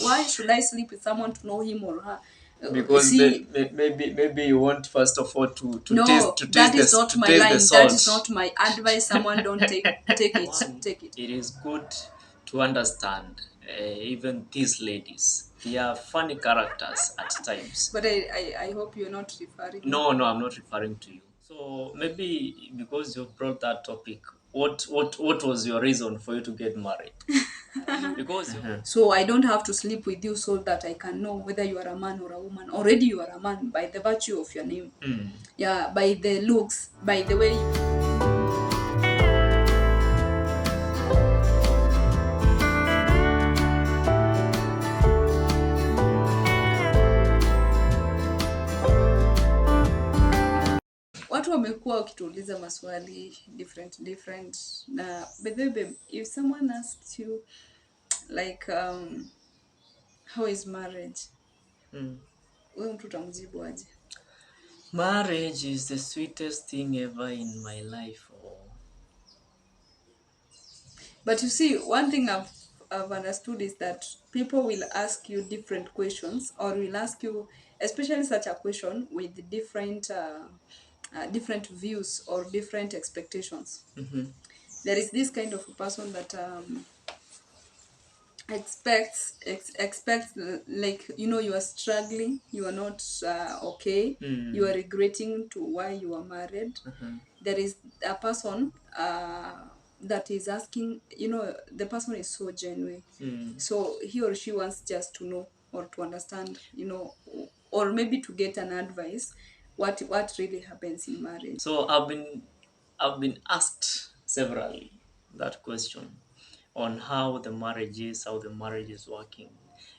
why should I sleep with someone to know him or her? Because See, maybe you want first of all to no, that is not to my taste the line. That is salt. not my advice. Someone don't take it. One, Take it. it is good to understand even these ladies. They are funny characters at times. But I hope you're not referring me. No, no, I'm not referring to you. So maybe because you brought that topic, what was your reason for you to get married? Because So I don't have to sleep with you so that I can know whether you are a man or a woman. Already you are a man by the virtue of your name. Yeah, by the looks, by the way you... Watu wamekuwa wakituuliza maswali different na by the way babe, if someone asks you like how is marriage, wewe mtu utamjibu aje? marriage is the sweetest thing ever in my life. But you see, one thing I've understood is that people will ask you different questions, or will ask you, especially such a question with different views or different expectations. There is this kind of a person that expects like, you know, you are struggling, you are not okay, you are regretting to why you are married. There is a person that is asking, you know, the person is so genuine, so he or she wants just to know or to understand, you know, or maybe to get an advice what really happens in marriage. So I've been asked severally that question on how the marriage is, how the marriage is working.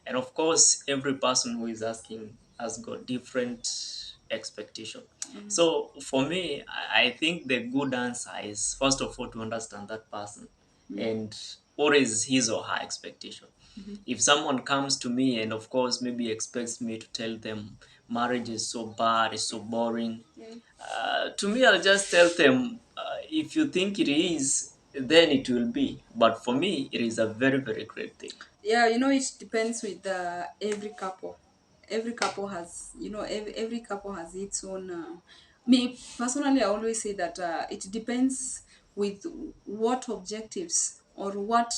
And of course, every person who is asking has got different expectation. So for me, I think the good answer is first of all to understand that person and what is his or her expectation. If someone comes to me and of course maybe expects me to tell them marriage is so bad, it's so boring, to me I'll just tell them if you think it is, then it will be. But for me, it is a very, very great thing. Yeah, you know, it depends with every couple. Every couple has, you know, every couple has its own me personally, I always say that it depends with what objectives or what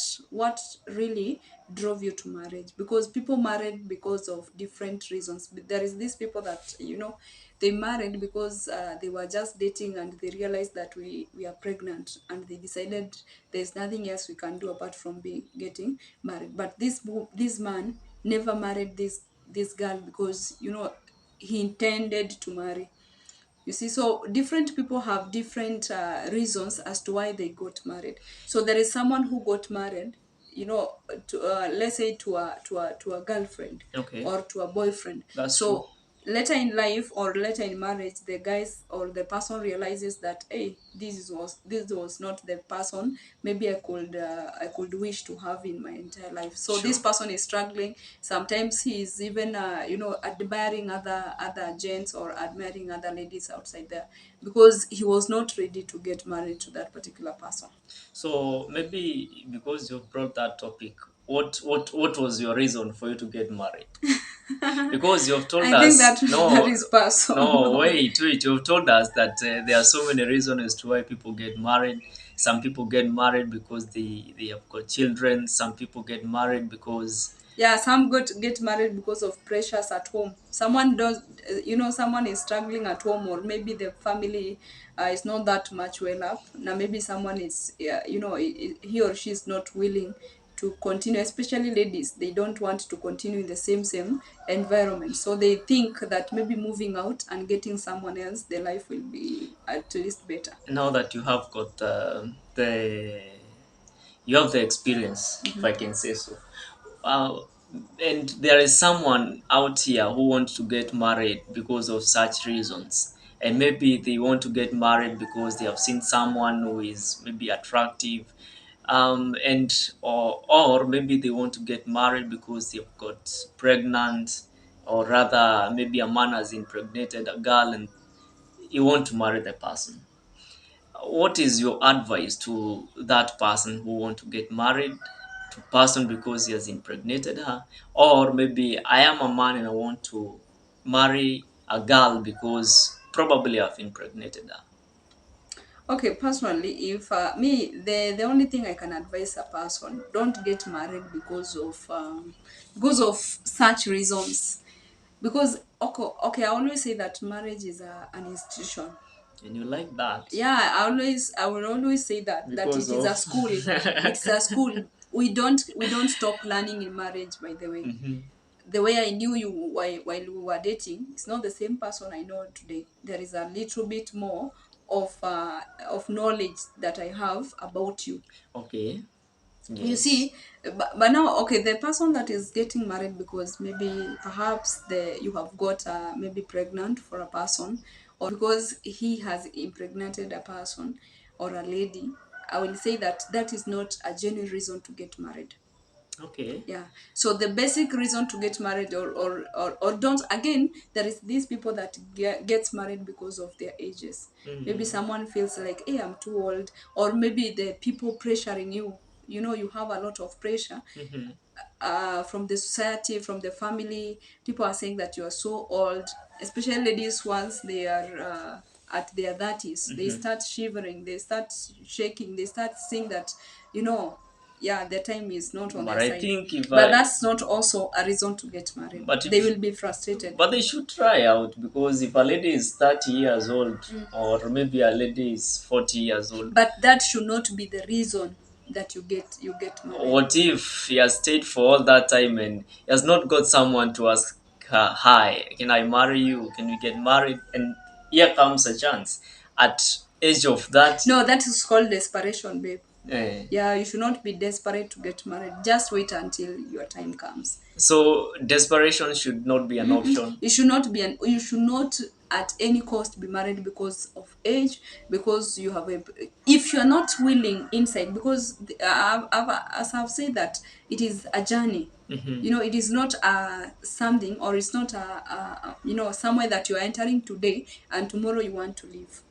really drove you to marriage, because people married because of different reasons. But there is these people that, you know, they married because they were just dating and they realized that we are pregnant, and they decided there's nothing else we can do apart from being getting married. But this man never married this girl because, you know, he intended to marry. You see, so different people have different reasons as to why they got married. So there is someone who got married, you know, to let's say to a girlfriend, Okay, or to a boyfriend. that's true. So later in life or later in marriage, the guys or the person realizes that, hey, this was not the person maybe I could wish to have in my entire life. So Sure. this person is struggling. Sometimes he is even you know, admiring other gents or admiring other ladies outside there, because he was not ready to get married to that particular person. So maybe because you brought that topic, what was your reason for you to get married? Because you've told I think us that that no, is no, personal. wait. You've told us that there are so many reasons as to why people get married. Some people get married because they have got children. Some people get married because Yeah, some get married because of pressures at home. Someone does, you know, someone is struggling at home, or maybe the family is not that much well up. Now maybe someone is, you know, he or she is not willing to continue, especially ladies. They don't want to continue in the same environment, so they think that maybe moving out and getting someone else, their life will be at least better. now that you have got the you have the experience, if I can say so. Uh, and there is someone out here who wants to get married because of such reasons. And maybe they want to get married because they have seen someone who is maybe attractive. And or maybe they want to get married because they've got pregnant, or rather maybe a man has impregnated a girl and you want to marry the person. What is your advice to that person who want to get married to person because he has impregnated her, or maybe I am a man and I want to marry a girl because probably I've impregnated her. Okay, personally, if me, the only thing I can advise a person, don't get married because of such reasons. Because okay, I always say that marriage is an institution. And you like that Yeah, I will always say that because it is a of school. It's a school. We don't stop learning in marriage, by the way. Mhm. The way I knew you while we were dating, it's not the same person I know today. There is a little bit more of knowledge that I have about you. Okay. You Yes. see, but now, okay, the person that is getting married because maybe perhaps you have got maybe pregnant for a person, or because he has impregnated a person or a lady, I will say that that is not a genuine reason to get married. Okay. Yeah, so the basic reason to get married, or don't, again, there is these people that gets married because of their ages. Maybe Mm. someone feels like, hey, I'm too old, or maybe the people pressuring you, you have a lot of pressure Mm-hmm. from the society, from the family. People are saying that you are so old, especially ladies. Once they are at their 30s, they Mm-hmm. start shivering, they start shaking, they start saying that, you know yeah, their time is not on But their I side. think if But I that's not also a reason to get married. but They if will be frustrated. but they should try out, because if a lady is 30 years old or maybe a lady is 40 years old, But that should not be the reason that you get married. what if he has stayed for all that time and he has not got someone to ask her, hi, can I marry you? Can we get married? And here comes a chance at age of that. No, that is called desperation, babe. eh, Yeah, you should not be desperate to get married. Just wait until your time comes. so desperation should not be an Mm-mm. option. You should not at any cost be married because of age, because you have a, if you're not willing inside, because as I've said that it is a journey. Hmm. It is not something, or it's not somewhere that you are entering today and tomorrow you want to leave,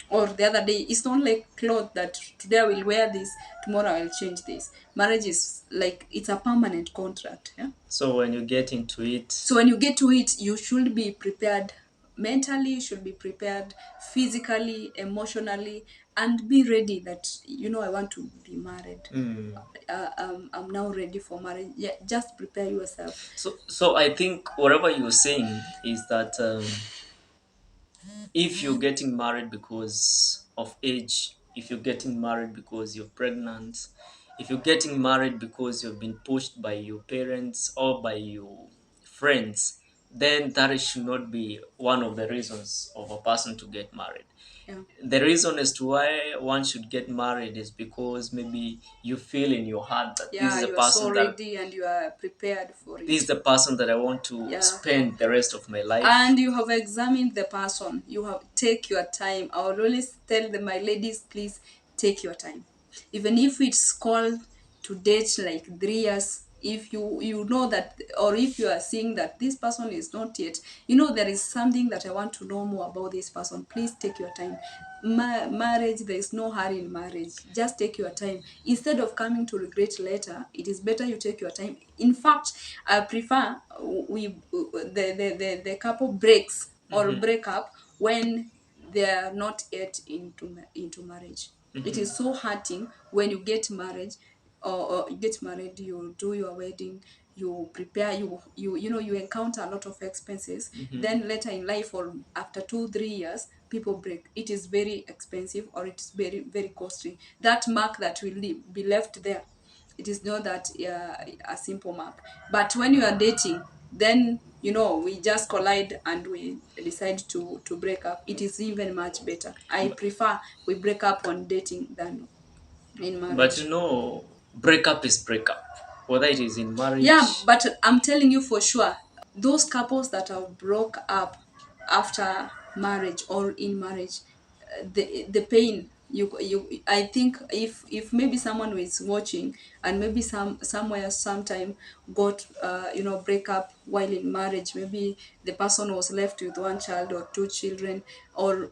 or the other day. It's not like clothes that today I will wear this, tomorrow I will change this. Marriage is like, it's a permanent contract. Yeah. So when you get into it, So when you get to it, you should be prepared mentally, you should be prepared physically, emotionally, and be ready that, I want to be married. mm, I'm now ready for marriage. Yeah, just prepare yourself. so I think whatever you're saying is that if you're getting married because of age, if you're getting married because you're pregnant, if you're getting married because you've been pushed by your parents or by your friends, then that should not be one of the reasons of a person to get married. Yeah. The reason as to why one should get married is because maybe you feel in your heart that this Yeah, is a you are so person that ready and you are prepared for this it. is the person that I want to Yeah. spend the rest of my life. And you have examined the person. You have take your time. I will always tell my ladies, please take your time. Even if it's called to date like 3 years, if you know that, or if you are seeing that this person is not yet, there is something that I want to know more about this person, please take your time. Marriage, there is no hurry in marriage. Just take your time. Instead of coming to regret later, it is better you take your time. In fact, I prefer the couple breaks or Hmm. break up when they are not yet into marriage. It Hmm. is so hurting when you get married, or you get married, you do your wedding, you prepare, you encounter a lot of expenses. Hmm. Then later in life, or after 2 3 years, people break. It is very expensive, or it is very very costly. That mark that will be left there, it is not that a simple mark. But when you are dating, then we just collide and we decide to break up. It is even much better. I prefer we break up on dating than in But marriage. breakup is breakup, whether it is in Yeah, marriage. but I'm telling you for sure, those couples that have broke up after marriage or in marriage, the pain, I think, if maybe someone is watching, and maybe somewhere sometime got break up while in marriage, maybe the person was left with one child or two children, or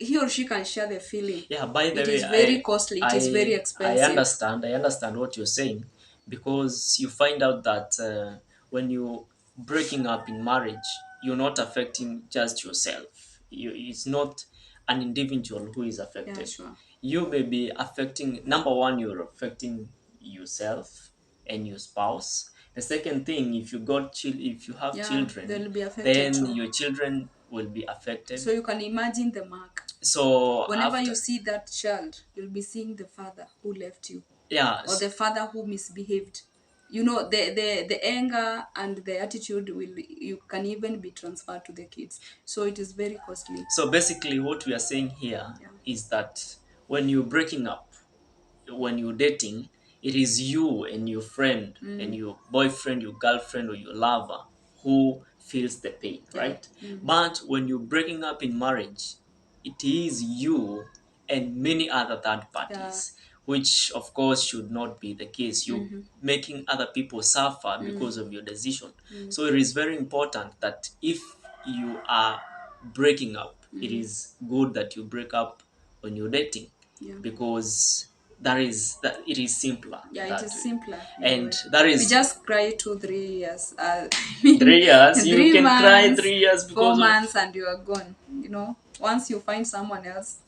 he or she can share the feeling. Yeah, by the It way, is very costly, it is very expensive. I understand what you're saying, because you find out that when you breaking up in marriage, you're not affecting just yourself. It's not an individual who is Yeah, affected. sure. You may be affecting, number one, you're affecting yourself and your spouse. The second thing, if you have Yeah, children, they'll be affected then too. your children will be affected. So you can imagine the mark. So Whenever after, you see that child, you'll be seeing the father who left you, yeah, or the father who misbehaved. You know, the anger and the attitude will, you can even be transferred to the kids. So it is very costly. so basically what we are saying here Yeah. is that when you're breaking up, when you're dating, it is you and your friend and Mm, your boyfriend, your girlfriend, or your lover who feels the pain, yeah. right? Mm, But when you're breaking up in marriage, it is you and many other third yeah. parties, which of course should not be the case. You Mm-hmm. making other people suffer Mm, because of your decision. mm, So it is very important that if you are breaking up, it mm, is good that you break up when you're dating, yeah. because that it is simpler Yeah, it that is way. simpler in a And way. that We is just cry 2 3 years. I mean, 3 years, you three can cry months, 3 years four because of, months, and you are gone. You know, once you find someone else,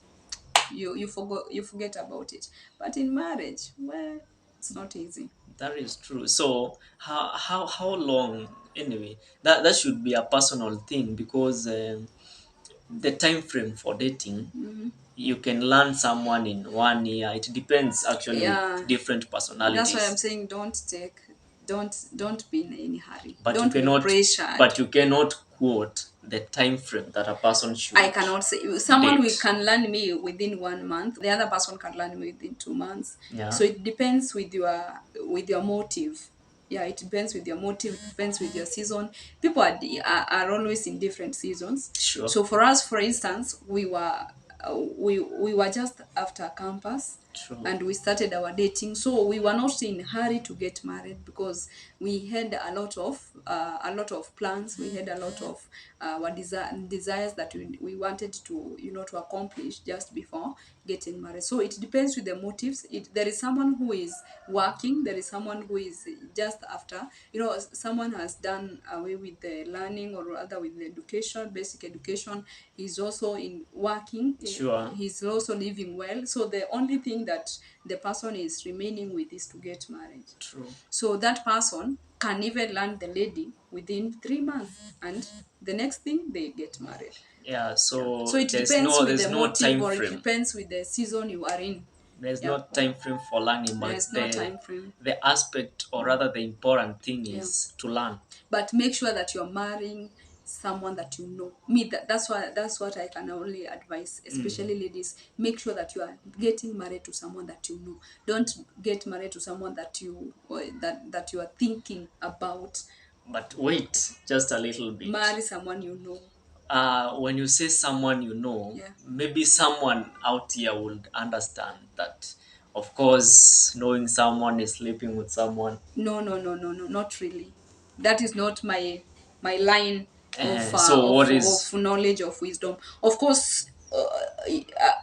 you forget about it. But in marriage, well, it's not easy. that is true. So how long, anyway, that should be a personal thing, because the time frame for dating, Mm, you can learn someone in 1 year. It depends actually with yeah, different that's why I'm personalities. saying don't be in any hurry. but you Don't be cannot pressured. but you cannot quote the time frame that a person I should cannot say someone will date. can learn me within 1 month. The other person can learn me within 2 months. Yeah, So it depends with your motive. Yeah, it depends with your motive. It depends with your season. People are always in different seasons. sure, So for us, for instance, we were just after campus, true, and we started our dating, so we were not in a hurry to get married, because we had a lot of plans. We had a lot of desires that we wanted to, to accomplish just before getting married. So it depends with the motives. There is someone who is working, there is someone who is just after, someone has done away with the learning, or rather with the education, basic education. He's also in working, sure, he's also living well. So the only thing that the person is remaining with is to get married. true. So that person can even land the lady within 3 months, and the next thing they get married. Yeah, Yeah. So so it depends with there's the no motive, time or it frame. depends with the season you are in. There's Yeah. no time frame for learning, There but is no time frame. the aspect, or rather the important thing, Yeah. is to learn. But make sure that you're marrying someone that you know. Me, that's what I can only advise, Mm. especially ladies. Make sure that you are getting married to someone that you know. Don't get married to someone that you are thinking about. But wait just a little bit. Marry someone you know. When you say someone you know, Yeah. maybe someone out here would understand that, of course, knowing someone is sleeping with someone. No, no, no, no, no, not really. That is not my line So what of is, knowledge, of wisdom. Of course,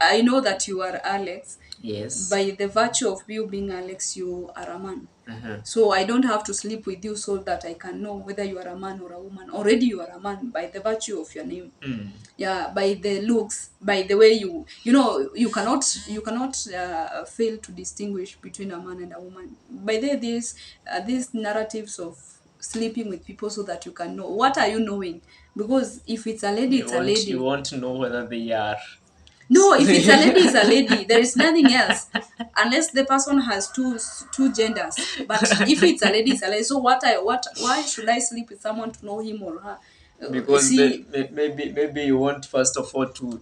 I know that you are Alex. yes, By the virtue of you being Alex, you are a man. uh-huh. So I don't have to sleep with you so that I can know whether you are a man or a woman. Already you are a man by the virtue of your name. Mm. Yeah, by the looks, by the way you cannot fail to distinguish between a man and a woman by these narratives of sleeping with people, so that you can know what are you knowing. Because if it's a lady, it's a You lady. want to know whether they are. No, if it's a lady, it's a lady. There is nothing else, unless the person has two genders. But if it's a lady, it's a lady. So why should I sleep with someone to know him or her? Because See, maybe you want first of all no, to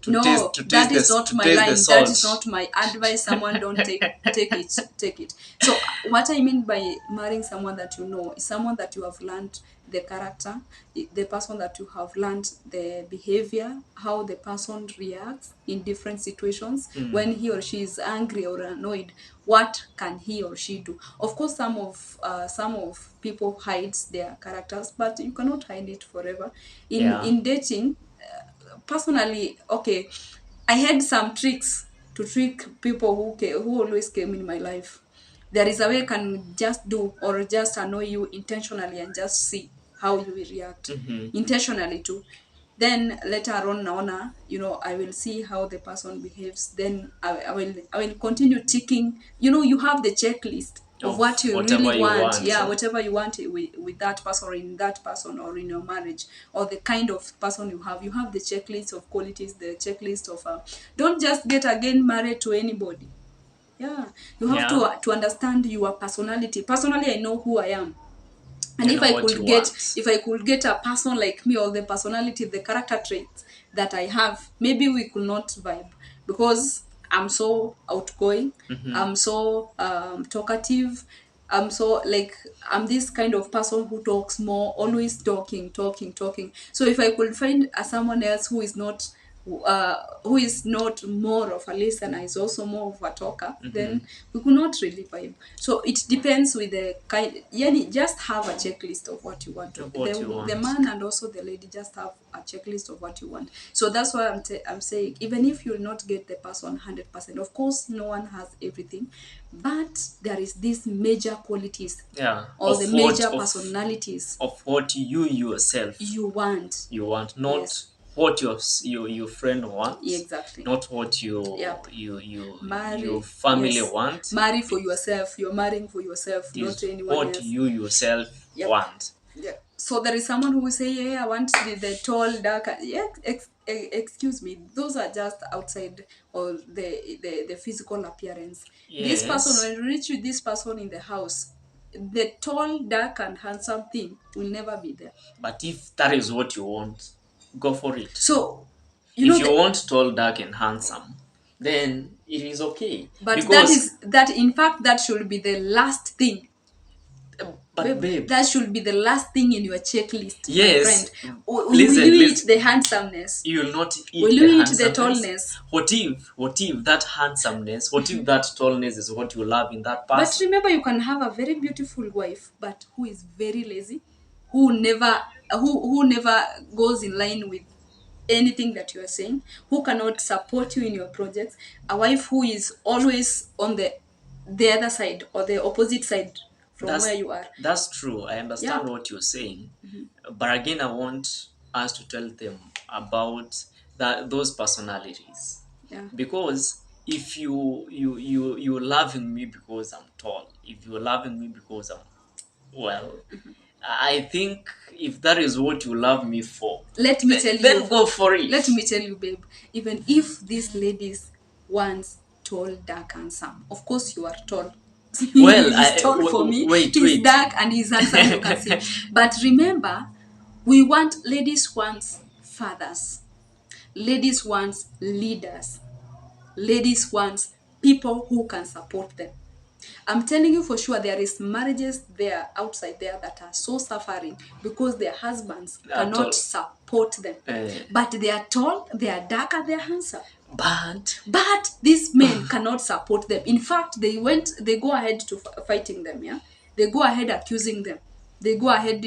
that taste is this not to my taste the line. That is salt. not my advice. Someone don't take it. So what I mean by marrying someone that you know is someone that you have learned the character, the person that you have learned the behavior, how the person reacts in different situations. Mm. When he or she is angry or annoyed, what can he or she do? Of course, some of people hides their characters, but you cannot hide it forever. In Yeah. in dating, personally, okay, I had some tricks to trick people who always came in my life. There is a way I can just do or just annoy you intentionally and just see how you will react Mm-hmm. intentionally too. Then later on, naona, I will see how the person behaves. Then I will continue ticking. You have the checklist of Of what you really whatever you want. want. Yeah, whatever you want with that person or in that person or in your marriage or the kind of person you have. You have the checklist of qualities, the checklist of don't just get again married to anybody. Yeah, you have Yeah. to understand your personality. Personally, I know who I am, and You if know i what you could get want. if i could get a person like me, or the personality, the character traits that I have, maybe we could not vibe, because I'm so outgoing, Mm-hmm. I'm so talkative, I'm this kind of person who talks more, always talking. So if I could find someone else who is not more of a listener, is also more of a talker, Mm-hmm. then we could not really vibe. So it depends with the kind. Yani, just have a checklist of what you want to. Of what you The want. man and also the lady just have a checklist of what you want. So that's why I'm saying, even if you'll not get the person 100%, of course, no one has everything, but there is these major qualities Yeah. or the major personalities Of what you yourself you want. you want, not Yes, what your friend wants, exactly. not what Yep. your Marry, family yes. want. Marry for yourself. You're marrying for yourself, It not is anyone what else. you yourself Yep. want. Yeah. So there is someone who will say, yeah, I want the tall, dark. Yeah, excuse me. Those are just outside or the physical appearance. This person, Yes, when you reach with this person in the house, the tall, dark, and handsome thing will never be there. but if that is what you want, go for it. So, If you the, want tall, dark, and handsome, then it is okay. but Because, in fact, that should be the last thing. but Babe, babe, that should be the last thing in your checklist, my friend. yes, Will you listen, eat listen. the handsomeness? You will not Will eat you the eat the handsomeness. tallness? What if that handsomeness, what if that tallness is what you love in that But person? remember, you can have a very beautiful wife, but who is very lazy, who never who never goes in line with anything that you are saying, who cannot support you in your projects. A wife who is always on the other side or the opposite side from where That's you are. that's true. I understand Yep. what you're saying, but again, I want us to tell them about those personalities, Yeah. because if you're loving me because I'm tall, if you're loving me because I'm well, I think if that is what you love me for, let me tell then you go for it. let me tell you, babe, even if these ladies want tall, dark, handsome, of course you are tall. Well, He's tall for me, he's wait. dark, and he's handsome, you can see. But remember, we want ladies wants fathers, ladies wants leaders, ladies wants people who can support them. I'm telling you for sure, there is marriages there outside there that are so suffering because their husbands At cannot all. support them. Uh, But they are tall, they are dark, and they are handsome. but But these men cannot support them. In fact, they go ahead to fighting them. Yeah, they go ahead accusing them. They go ahead,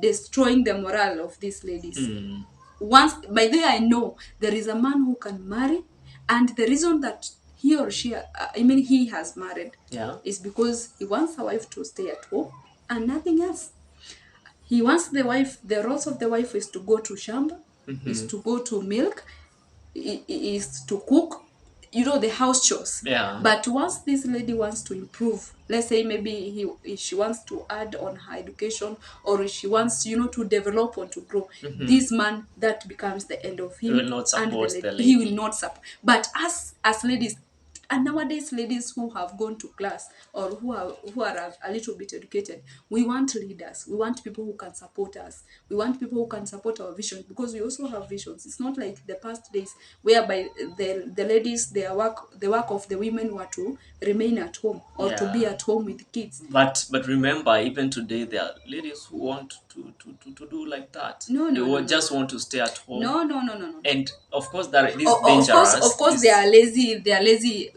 destroying the morale of these ladies. mm, Once by there, I know there is a man who can marry, and the reason that he or she, he has married, yeah. is because he wants a wife to stay at home and nothing else. He wants the roles of the wife is to go to shamba, is Hmm. to go to milk, is to cook, the house chores. Yeah. But once this lady wants to improve, let's say maybe if she wants to add on her education, or if she wants, to develop or to grow, Hmm. this man, that becomes the end of You will him. not And the support lady, the he will lady. not support. But as ladies, and nowadays ladies who have gone to class, or who are a little bit educated, we want leaders, we want people who can support us, we want people who can support our vision, because we also have visions. It's not like the past days whereby the ladies, the work of the women were to remain at home or to be Yeah. at home with kids. But remember, even today there are ladies who want to do like that. No, They no, no, will no, no, just want to stay at home. no, no, no, no, no. And of course that this Of dangerous. course, they This are lazy. They are lazy.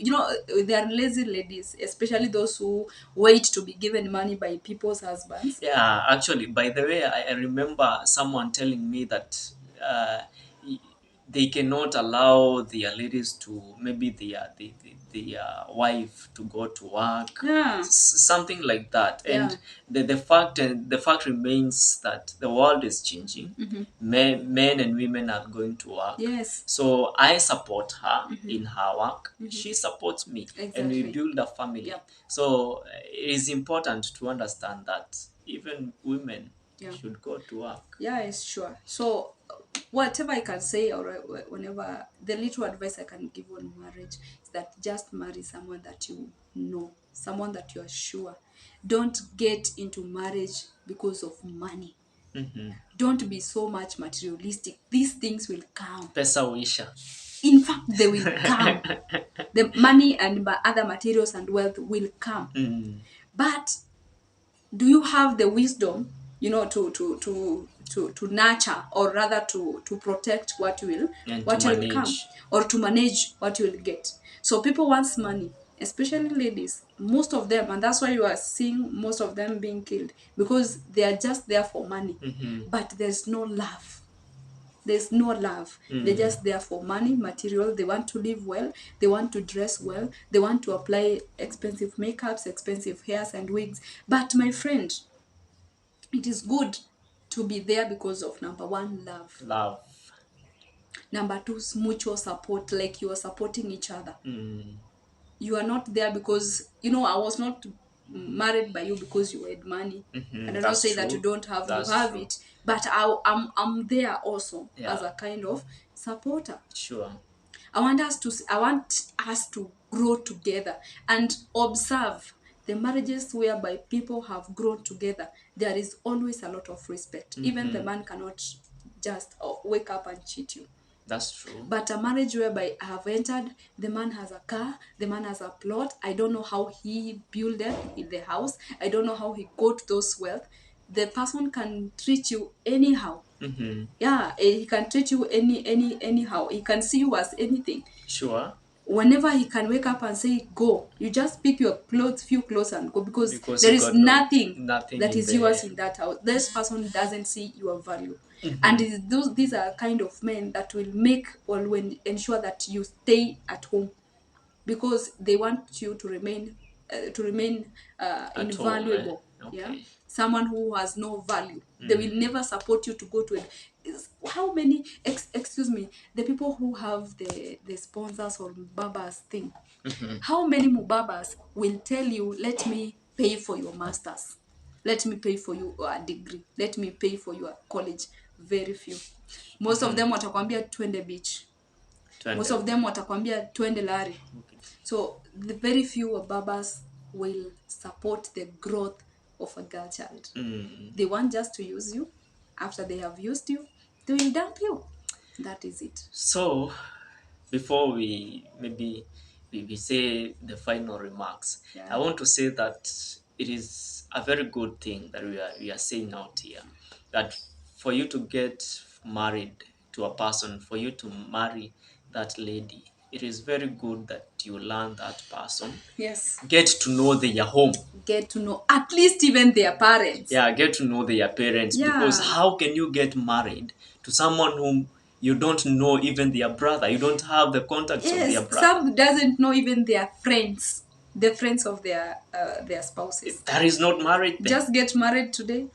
They are lazy ladies, especially those who wait to be given money by people's husbands. Yeah, actually, by the way, I remember someone telling me that uh, y- they cannot allow their ladies to maybe their wife to go to work, Yeah. something like that. Yeah. And the fact remains that the world is changing. Mm-hmm. Men and women are going to work. Yes. So I support her Mm-hmm. in her work. Mm-hmm. She supports me, and we Exactly. build a family. Yep. So it is important to understand that even women Yeah. should go to work. Yeah, it's sure. So, whatever I can say, or whenever the little advice I can give on marriage is that just marry someone that you know, someone that you are sure. Don't get into marriage because of money. Mm-hmm. Don't be so much materialistic. These things will come. Pesa wisha. In fact, they will come. The money and other materials and wealth will come. Mm. But do you have the wisdom, to nurture, or rather to protect And to what will come, manage. or to manage what you will get? So people want money, especially ladies, most of them, and that's why you are seeing most of them being killed, because they are just there for money. Mm-hmm. But there's no love. There's no love. They're Mm. just there for money, material. They want to live well. They want to dress well. They want to apply expensive makeups, expensive hairs and wigs. But my friend, it is good to be there because of number one, love. Love. Number two, mutual support, like you are supporting each other. Mm. You are not there because, I was not married by you because you had money. Mm-hmm. And I don't That's say that you true. don't have, you That's have true. it. But I'm there also as Yeah. a kind of supporter. Sure. I want us to grow together and observe the marriages whereby people have grown together. There is always a lot of respect. Even the Mm-hmm. man cannot just wake up and cheat you. That's true. But a marriage whereby I have entered, the man has a car, the man has a plot. I don't know how he built in the house. I don't know how he got those wealth. The person can treat you anyhow. Mm-hmm. Yeah, he can treat you anyhow. He can see you as anything. Sure. Whenever he can wake up and say go, you just pick your few clothes and go, because Because there you is got no nothing nothing that in is yours there. in that house. This person doesn't see your value. And Mm-hmm. these are kind of men that will make, or will ensure that you stay at home, because they want you to remain At home, eh? invaluable. Yeah, Okay. someone who has no value. They will Mm. never support you to go to it. How many excuse me, the people who have the sponsors or babas thing, Mm-hmm. how many mubabas will tell you, let me pay for your masters, let me pay for you a degree, let me pay for your college? Very few. Most of Mm-hmm. them watakwambia twende beach, most Twende. of them watakwambia twende lari. Okay. So the very few babas will support the growth of a girl child. Mm. They want just to use you. After they have used you, they will dump you. That is it. So, before we maybe we say the final remarks, I Yeah. want to say that it is a very good thing that we are saying out here, that for you to get married to a person, for you to marry that lady, it is very good that you learn that person, Yes. get to know their home. Get to know at least even their parents. Yeah, get to know their parents, because Yeah. how can you get married to someone whom you don't know even their brother? You don't have the contacts of their Yes. brother. Some doesn't know even their friends, the friends of their spouses. That is not married then. Just get married today,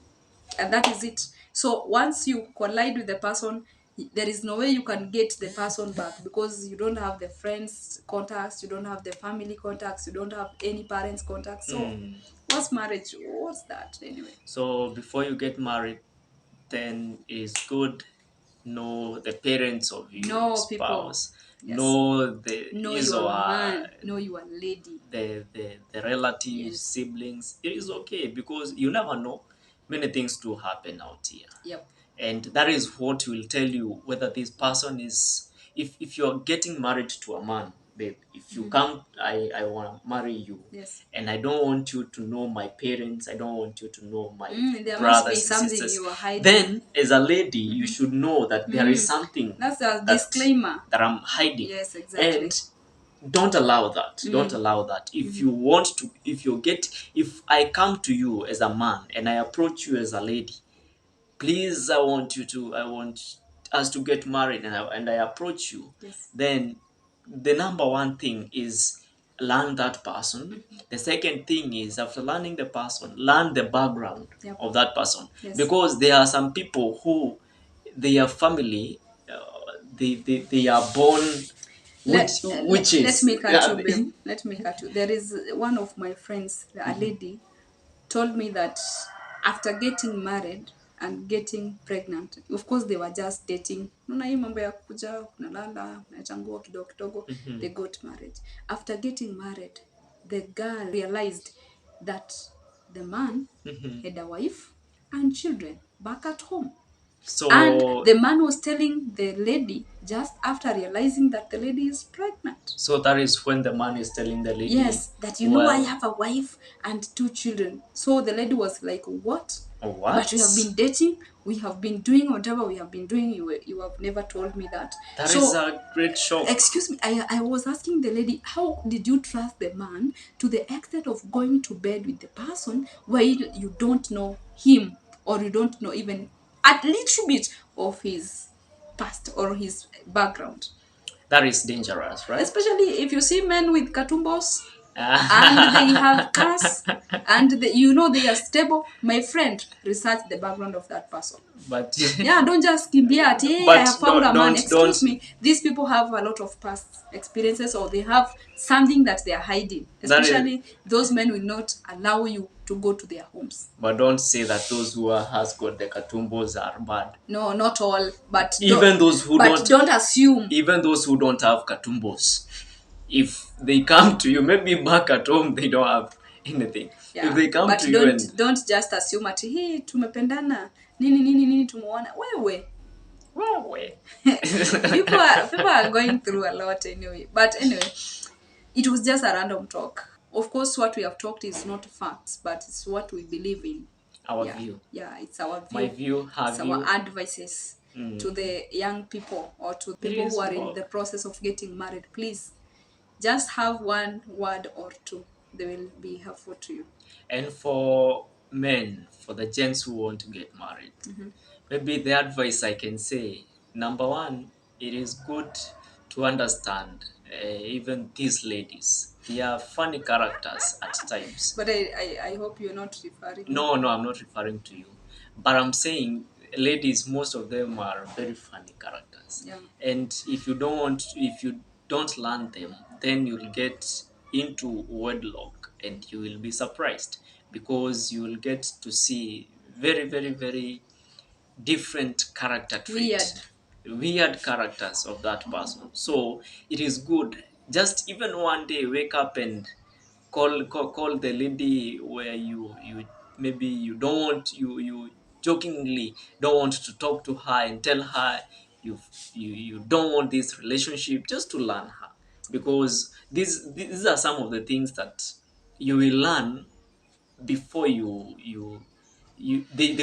and that is it. So once you collide with the person, there is no way you can get the person back, because you don't have the friends contacts, you don't have the family contacts, you don't have any parents contacts. So Mm. what's marriage? What's that anyway? So before you get married, then it's good know the parents of your No, people. spouse, Yes. know the Know his you are or her, man. Know you are lady. the relatives, Yes. siblings. It is okay, because you never know. Many things do happen out here. Yep. And that is what will tell you whether this person is, if you're getting married to a man, babe, if you come, I want to marry you, Yes. and I don't want you to know my parents, I don't want you to know my There must be brothers and something sisters, you are hiding. then as a lady you should know that there is something That's a that disclaimer. I'm hiding. Yes, exactly. And don't allow that. If you want to, if I come to you as a man and I approach you as a lady, please, I want us to get married, and I approach you, Yes. then the number one thing is learn that person. The second thing is, after learning the person, learn the background Yep. of that person, Yes. because there are some people who their family, they are born Let witches. me cut you, babe. Let me cut you. There is one of my friends, a lady, told me that after getting married and getting pregnant, of course they were just dating, unaona hii mambo ya kuja kunalala unaacha nguo kidogo kidogo, they got married. After getting married, the girl realized that the man had a wife and children back at home. And So the man was telling the lady just after realizing that the lady is pregnant. so that is when the man is telling the lady, Yes, that I well, have a wife and 2 children. So the lady was like, "What? But we have what? been dating. We have been doing whatever we have been doing. You have never told me that." That is So, a great shock. excuse me, I was asking the lady, how did you trust the man to the extent of going to bed with the person while you don't know him, or you don't know even a little bit of his past or his background? That is dangerous, right? Especially if you see men with katumbos and they have cars and they are stable. My friend, research the background of that person. But Yeah, don't just kimbia at, hey, I but have found a man. don't Excuse me, these people have a lot of past experiences, or they have something that they are hiding. that is Especially those men will not allow you to go to their homes. but don't say that those who has got the katumbos are bad. No, not all, but Even those who don't don't assume. even those who don't have katumbos, if they come to you, maybe back at home they don't have anything. If Yeah, they come but to you and don't just assume ati hii tumependana nini nini nini tumeona wewe. well, wait. People are going through a lot anyway. But anyway, it was just a random talk. Of course, what we have talked is not facts, but it's what we believe in. Our Yeah, view. yeah, it's our My view. view, It's have our you? advices to the young people or to It people who is are in the work. process of getting married. Please, just have one word or two. They will be helpful to you. And for men, for the gents who want to get married, maybe the advice I can say, number one, it is good to understand even these ladies. They are funny characters at times. But I hope you're not referring me. No, no, I'm not referring to you. But I'm saying ladies, most of them are very funny characters. Yeah. And if you don't learn them, then you'll get into wedlock and you will be surprised, because you will get to see very, very, very different character trait, Weird. weird characters of that person. So it is good, just even one day wake up and call the lady where you maybe you don't want, you jokingly don't want to talk to her, and tell her you don't want this relationship, just to learn her, because these are some of the things that you will learn before they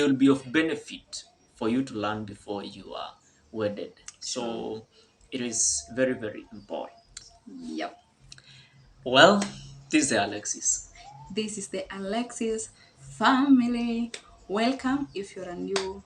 will be of benefit for you to learn before you are wedded. Sure. So it is very, very important. Yep. Well, this is Alexis. This is the Alexis family. Welcome. If you're a new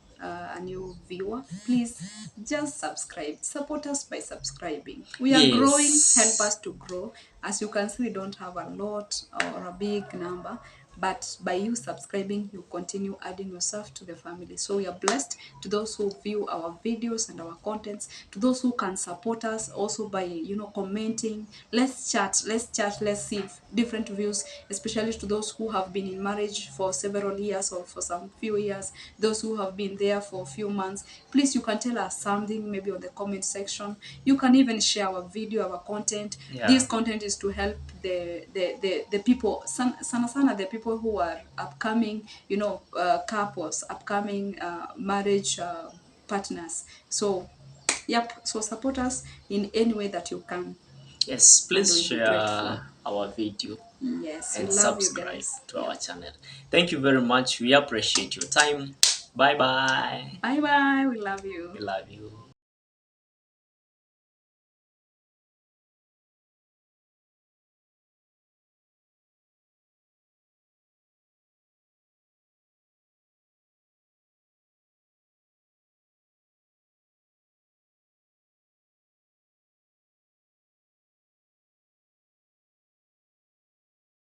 viewer, please just subscribe. Support us by subscribing. We are growing. Help Yes. us to grow. As you can see, we don't have a lot or a big number, but by you subscribing, you continue adding yourself to the family. So we are blessed to those who view our videos and our contents, to those who can support us also by commenting. Let's chat, let's see different views, especially to those who have been in marriage for several years or for some few years, those who have been there for a few months. Please, you can tell us something maybe on the comment section. You can even share our video, our content. Yeah. This content is to help the people, sana the people who are upcoming, couples, upcoming marriage partners. So yep, so support us in any way that you can, Yes, and please we'll be grateful. share our video Yes, we and love you subscribe guys. to our Yep. channel. Thank you very much. We appreciate your time. Bye bye. Bye bye. We love you. We love you.